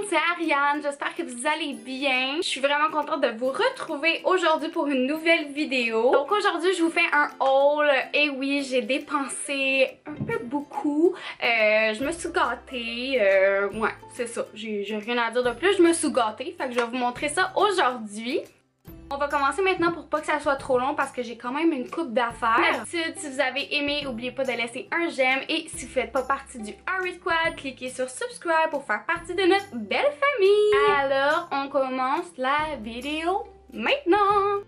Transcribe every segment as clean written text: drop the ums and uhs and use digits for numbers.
c'est Ariane, j'espère que vous allez bien. Je suis vraiment contente de vous retrouver aujourd'hui pour une nouvelle vidéo. Donc aujourd'hui je vous fais un haul et oui j'ai dépensé un peu beaucoup. Je me suis gâtée, ouais c'est ça, j'ai rien à dire de plus, je me suis gâtée, fait que je vais vous montrer ça aujourd'hui. On va commencer maintenant pour pas que ça soit trop long parce que j'ai quand même une coupe d'affaires. D'habitude, si vous avez aimé, n'oubliez pas de laisser un j'aime et si vous faites pas partie du Ari Squad, cliquez sur subscribe pour faire partie de notre belle famille. Alors, on commence la vidéo maintenant.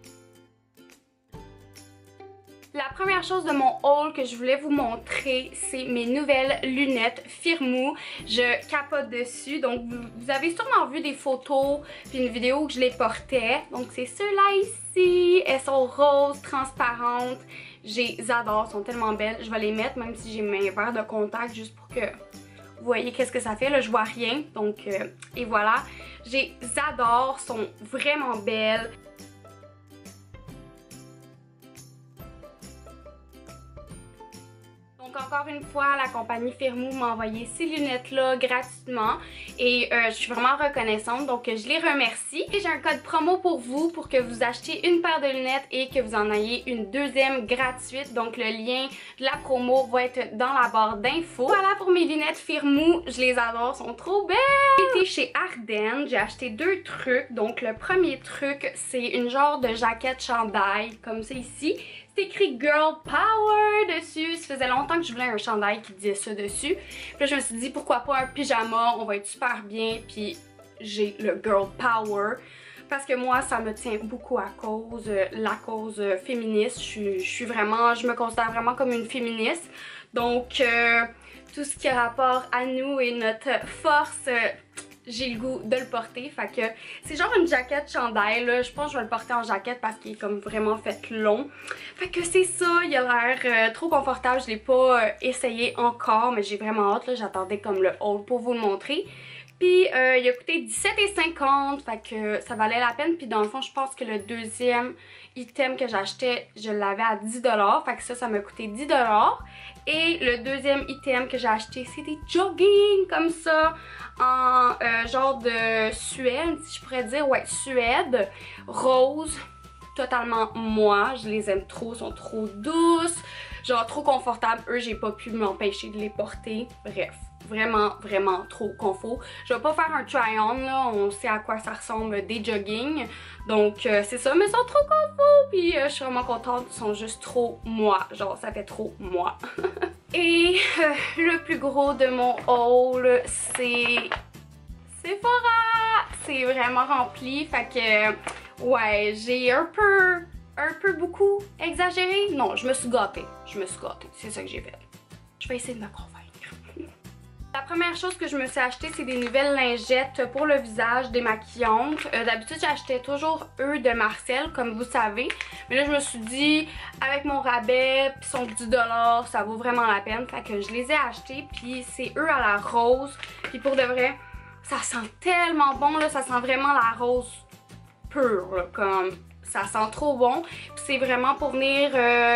La première chose de mon haul que je voulais vous montrer, c'est mes nouvelles lunettes Firmoo. Je capote dessus. Donc, vous avez sûrement vu des photos puis une vidéo où je les portais. Donc, c'est ceux-là ici. Elles sont roses, transparentes. Je les adore, elles sont tellement belles. Je vais les mettre même si j'ai mes verres de contact juste pour que vous voyez qu'est-ce que ça fait. Là, je vois rien. Donc, et voilà. Je les adore, sont vraiment belles. Donc encore une fois, la compagnie Firmoo m'a envoyé ces lunettes-là gratuitement et je suis vraiment reconnaissante, donc je les remercie. Et j'ai un code promo pour vous pour que vous achetiez une paire de lunettes et que vous en ayez une deuxième gratuite. Donc le lien de la promo va être dans la barre d'infos. Voilà pour mes lunettes Firmoo, je les adore, sont trop belles! J'ai été chez Ardennes, j'ai acheté deux trucs. Donc le premier truc, c'est une genre de jaquette chandail comme ça ici. C'est écrit Girl Power dessus. Ça faisait longtemps que je voulais un chandail qui disait ça dessus. Puis là, je me suis dit pourquoi pas un pyjama, on va être super bien. Puis j'ai le Girl Power. Parce que moi, ça me tient beaucoup à cause, la cause féministe. Je me considère vraiment comme une féministe. Donc, tout ce qui a rapport à nous et notre force, j'ai le goût de le porter. Fait que c'est genre une jaquette chandail là. Je pense que je vais le porter en jaquette parce qu'il est comme vraiment fait long. Fait que c'est ça, il a l'air trop confortable. Je l'ai pas essayé encore, mais j'ai vraiment hâte là. J'attendais comme le haul pour vous le montrer. Puis il a coûté 17,50, fait que ça valait la peine. Puis dans le fond, je pense que le deuxième item que j'achetais, je l'avais à 10$. Fait que ça m'a coûté 10$. Et le deuxième item que j'ai acheté, c'est des jogging comme ça, en genre de Suède, si je pourrais dire. Ouais, Suède, rose, totalement moi. Je les aime trop, sont trop douces, genre trop confortables. Eux, j'ai pas pu m'empêcher de les porter. Bref. Vraiment, vraiment trop confort. Je vais pas faire un try-on là, on sait à quoi ça ressemble des jogging. Donc c'est ça, mais ils sont trop confort. Puis je suis vraiment contente, ils sont juste trop moi. Genre ça fait trop moi. Et le plus gros de mon haul, c'est Sephora. C'est vraiment rempli, fait que ouais, j'ai un peu beaucoup exagéré. Non, je me suis gâtée. C'est ça que j'ai fait. Je vais essayer de me convaincre. La première chose que je me suis acheté, c'est des nouvelles lingettes pour le visage démaquillantes. D'habitude, j'achetais toujours eux de Marcel, comme vous savez. Mais là, je me suis dit, avec mon rabais, puis son 10$, ça vaut vraiment la peine. Fait que je les ai achetés, puis c'est eux à la rose. Puis pour de vrai, ça sent tellement bon, là. Ça sent vraiment la rose pure, là, comme... Ça sent trop bon. Puis c'est vraiment pour venir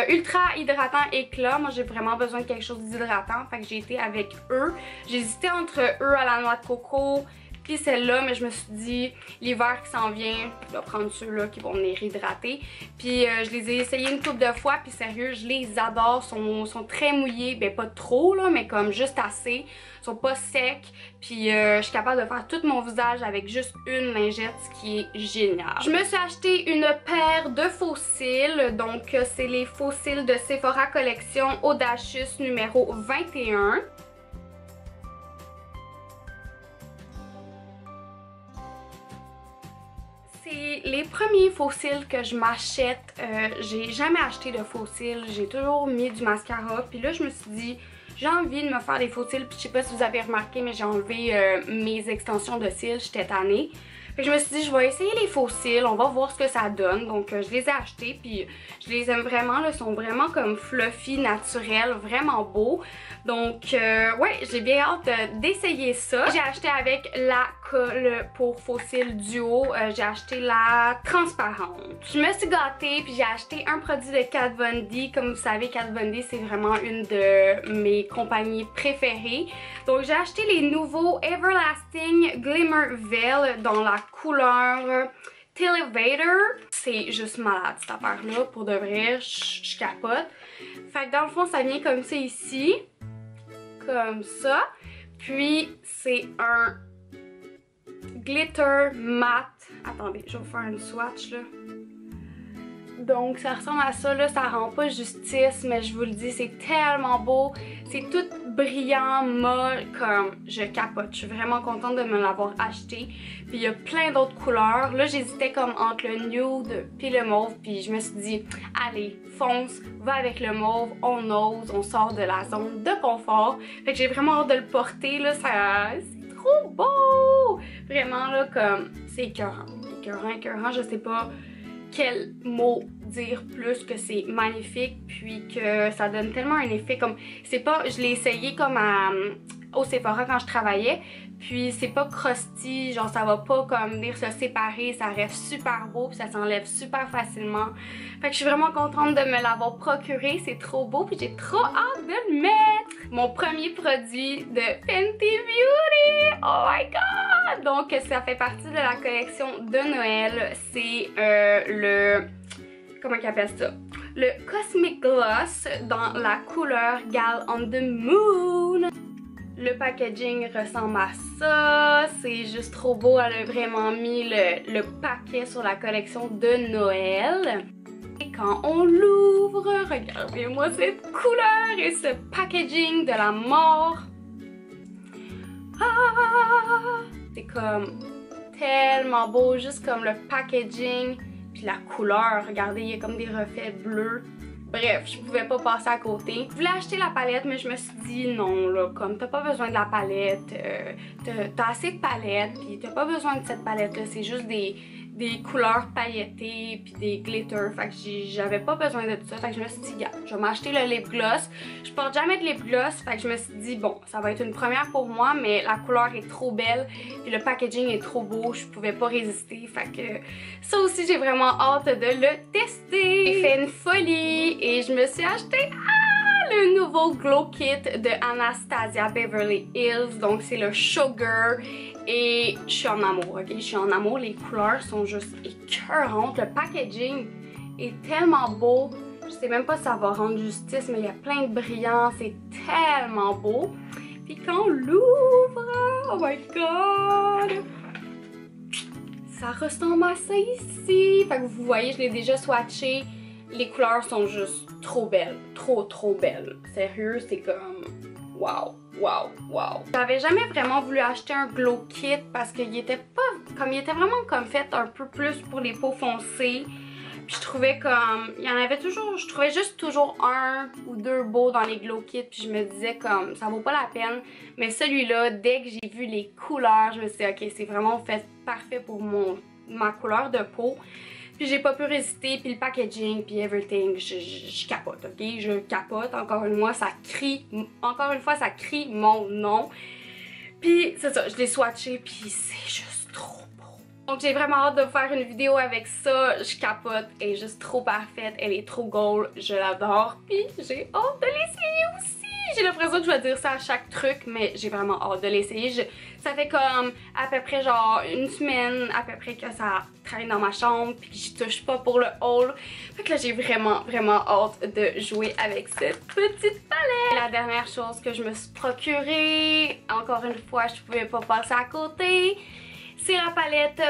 ultra hydratant éclat. Moi j'ai vraiment besoin de quelque chose d'hydratant. Fait que j'ai été avec eux. J'hésitais entre eux à la noix de coco puis celle-là, mais je me suis dit l'hiver qui s'en vient, je vais prendre ceux-là qui vont venir hydrater. Puis je les ai essayés une couple de fois, puis sérieux, je les adore. Sont très mouillés, ben pas trop là, mais comme juste assez. Ils sont pas secs, puis je suis capable de faire tout mon visage avec juste une lingette, ce qui est génial. Je me suis acheté une paire de faux cils, donc c'est les faux cils de Sephora Collection Audacious numéro 21. C'est les premiers faux cils que je m'achète. J'ai jamais acheté de faux cils, j'ai toujours mis du mascara. Puis là je me suis dit, j'ai envie de me faire des faux cils. Puis je sais pas si vous avez remarqué, mais j'ai enlevé mes extensions de cils, j'étais tannée. Fait que je me suis dit, je vais essayer les faux cils, on va voir ce que ça donne. Donc je les ai achetés, puis je les aime vraiment, là, ils sont vraiment comme fluffy, naturels, vraiment beaux. Donc ouais, j'ai bien hâte d'essayer ça. J'ai acheté avec la colle pour faux cils duo, j'ai acheté la transparente. Je me suis gâtée, puis j'ai acheté un produit de Kat Von D. Comme vous savez, Kat Von D, c'est vraiment une de mes compagnies préférées. Donc j'ai acheté les nouveaux Everlasting Glimmer Veil dans la couleur Televator. C'est juste malade cette affaire-là, pour de vrai, je capote. Fait que dans le fond, ça vient comme ça ici. Comme ça. Puis c'est un glitter matte. Attendez, je vais vous faire une swatch là. Donc ça ressemble à ça là, ça rend pas justice, mais je vous le dis, c'est tellement beau. C'est tout brillant, molle, comme je capote. Je suis vraiment contente de me l'avoir acheté. Puis il y a plein d'autres couleurs. Là j'hésitais comme entre le nude puis le mauve. Puis je me suis dit, allez, fonce, va avec le mauve, on ose, on sort de la zone de confort. Fait que j'ai vraiment hâte de le porter là, c'est trop beau! Vraiment là, comme, c'est écœurant. Écœurant, je sais pas quel mot dire plus que c'est magnifique, puis que ça donne tellement un effet comme, c'est pas, je l'ai essayé comme au Sephora quand je travaillais, puis c'est pas crusty, genre ça va pas comme venir se séparer, ça reste super beau, puis ça s'enlève super facilement. Fait que je suis vraiment contente de me l'avoir procuré, c'est trop beau, puis j'ai trop hâte de le mettre. Mon premier produit de Fenty Beauty, oh my god! Donc ça fait partie de la collection de Noël, c'est le, comment ils appellent ça? Le Cosmic Gloss dans la couleur Gal on the Moon. Le packaging ressemble à ça, c'est juste trop beau, elle a vraiment mis le paquet sur la collection de Noël. Et quand on l'ouvre, regardez-moi cette couleur et ce packaging de la mort. Ah! C'est comme tellement beau, juste comme le packaging, puis la couleur, regardez, il y a comme des reflets bleus. Bref, je pouvais pas passer à côté. Je voulais acheter la palette, mais je me suis dit non, là, comme t'as pas besoin de la palette, t'as assez de palettes, puis t'as pas besoin de cette palette-là, c'est juste des couleurs pailletées, puis des glitters, fait que j'avais pas besoin de tout ça, fait que je me suis dit, gars, je vais m'acheter le lip gloss. Je porte jamais de lip gloss, fait que je me suis dit, bon, ça va être une première pour moi, mais la couleur est trop belle, puis le packaging est trop beau, je pouvais pas résister, fait que ça aussi, j'ai vraiment hâte de le tester. J'ai fait une folie, et je me suis acheté le nouveau Glow Kit de Anastasia Beverly Hills. Donc c'est le Sugar et je suis en amour, ok? Je suis en amour, les couleurs sont juste écœurantes. Le packaging est tellement beau. Je sais même pas si ça va rendre justice, mais il y a plein de brillants, c'est tellement beau. Puis quand on l'ouvre, oh my god! Ça ressemble à ça ici. Fait que vous voyez, je l'ai déjà swatché. Les couleurs sont juste trop belles, trop belles. Sérieux, c'est comme wow, wow, wow. J'avais jamais vraiment voulu acheter un glow kit parce qu'il était pas, comme il était vraiment comme fait un peu plus pour les peaux foncées. Puis je trouvais comme, il y en avait toujours, je trouvais juste toujours un ou deux beaux dans les glow kits. Puis je me disais comme, ça vaut pas la peine. Mais celui-là, dès que j'ai vu les couleurs, je me suis dit, ok, c'est vraiment fait parfait pour ma couleur de peau. Puis j'ai pas pu résister, puis le packaging, puis everything, je capote, ok? Je capote, encore une fois, ça crie mon nom. Puis c'est ça, je l'ai swatché, puis c'est juste trop beau. Donc j'ai vraiment hâte de vous faire une vidéo avec ça, je capote, elle est juste trop parfaite, elle est trop gold, je l'adore, puis j'ai hâte de l'essayer aussi. J'ai l'impression que je vais dire ça à chaque truc, mais j'ai vraiment hâte de l'essayer. Ça fait comme à peu près genre une semaine à peu près que ça traîne dans ma chambre puis que j'y touche pas pour le haul. Fait que là j'ai vraiment hâte de jouer avec cette petite palette. La dernière chose que je me suis procurée, encore une fois je pouvais pas passer à côté, c'est la palette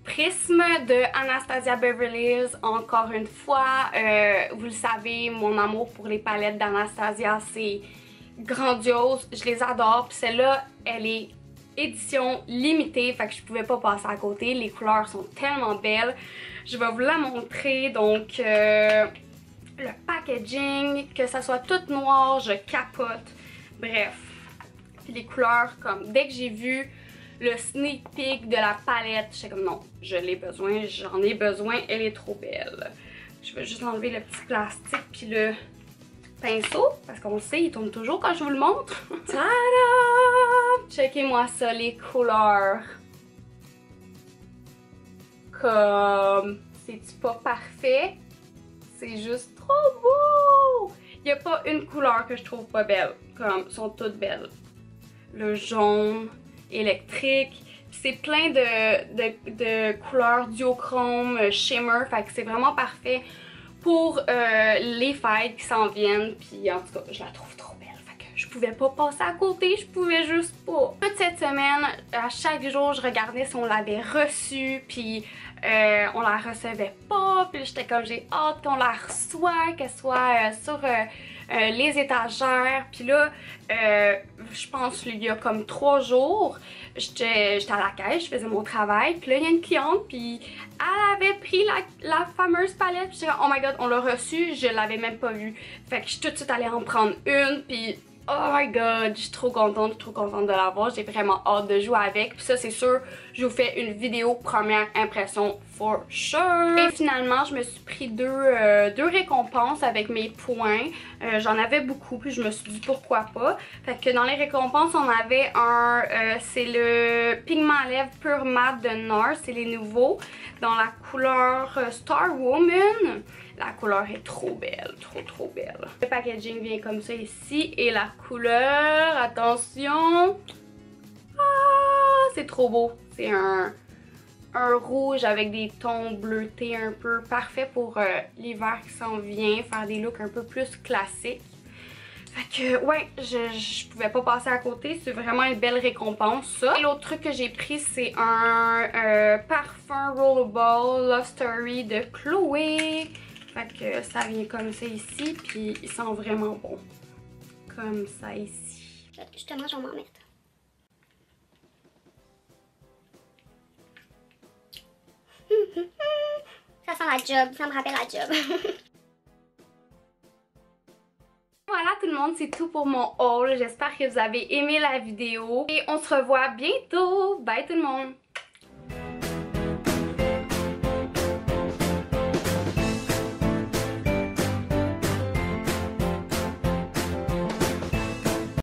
Prism de Anastasia Beverly Hills. Encore une fois, vous le savez, mon amour pour les palettes d'Anastasia, c'est grandiose. Je les adore. Puis celle-là, elle est édition limitée, fait que je pouvais pas passer à côté. Les couleurs sont tellement belles. Je vais vous la montrer. Donc, le packaging, que ça soit tout noir, je capote. Bref. Puis les couleurs, comme dès que j'ai vu le sneak peek de la palette. J'étais comme non, je l'ai besoin, j'en ai besoin, elle est trop belle. Je vais juste enlever le petit plastique puis le pinceau, parce qu'on le sait, il tombe toujours quand je vous le montre. Tada! Checkez-moi ça, les couleurs. Comme, c'est-tu pas parfait? C'est juste trop beau! Il n'y a pas une couleur que je trouve pas belle. Comme, sont toutes belles. Le jaune, électrique. C'est plein de couleurs duochrome, shimmer. Fait que c'est vraiment parfait pour les fêtes qui s'en viennent. Puis en tout cas, je la trouve trop belle. Fait que je pouvais pas passer à côté, je pouvais juste pas. Toute cette semaine, à chaque jour, je regardais si on l'avait reçue. Puis on la recevait pas. Puis j'étais comme, j'ai hâte qu'on la reçoive, qu'elle soit sur les étagères. Puis là, je pense il y a comme 3 jours, j'étais à la caisse, je faisais mon travail. Puis là, il y a une cliente, puis elle avait pris la fameuse palette. Puis j'étais comme, oh my god, on l'a reçue, je l'avais même pas vue. Fait que je suis tout de suite allée en prendre une. Puis oh my god, je suis trop contente de l'avoir. J'ai vraiment hâte de jouer avec. Puis ça, c'est sûr, je vous fais une vidéo première impression for sure. Et finalement, je me suis pris deux récompenses avec mes points. J'en avais beaucoup, puis je me suis dit pourquoi pas. Fait que dans les récompenses, on avait un, c'est le pigment à lèvres Pure Matte de NARS, c'est les nouveaux, dans la couleur Star Woman. La couleur est trop belle, trop belle. Le packaging vient comme ça ici et la couleur, attention, ah, c'est trop beau. C'est un rouge avec des tons bleutés un peu, parfait pour l'hiver qui s'en vient, faire des looks un peu plus classiques. Fait que ouais, je pouvais pas passer à côté, c'est vraiment une belle récompense ça. Et l'autre truc que j'ai pris, c'est un parfum Rollerball Love Story de Chloé. Fait que ça vient comme ça ici, puis il sent vraiment bon. Comme ça ici. Justement, je vais m'en mettre. Ça sent la job, ça me rappelle la job. Voilà tout le monde, c'est tout pour mon haul. J'espère que vous avez aimé la vidéo. Et on se revoit bientôt. Bye tout le monde!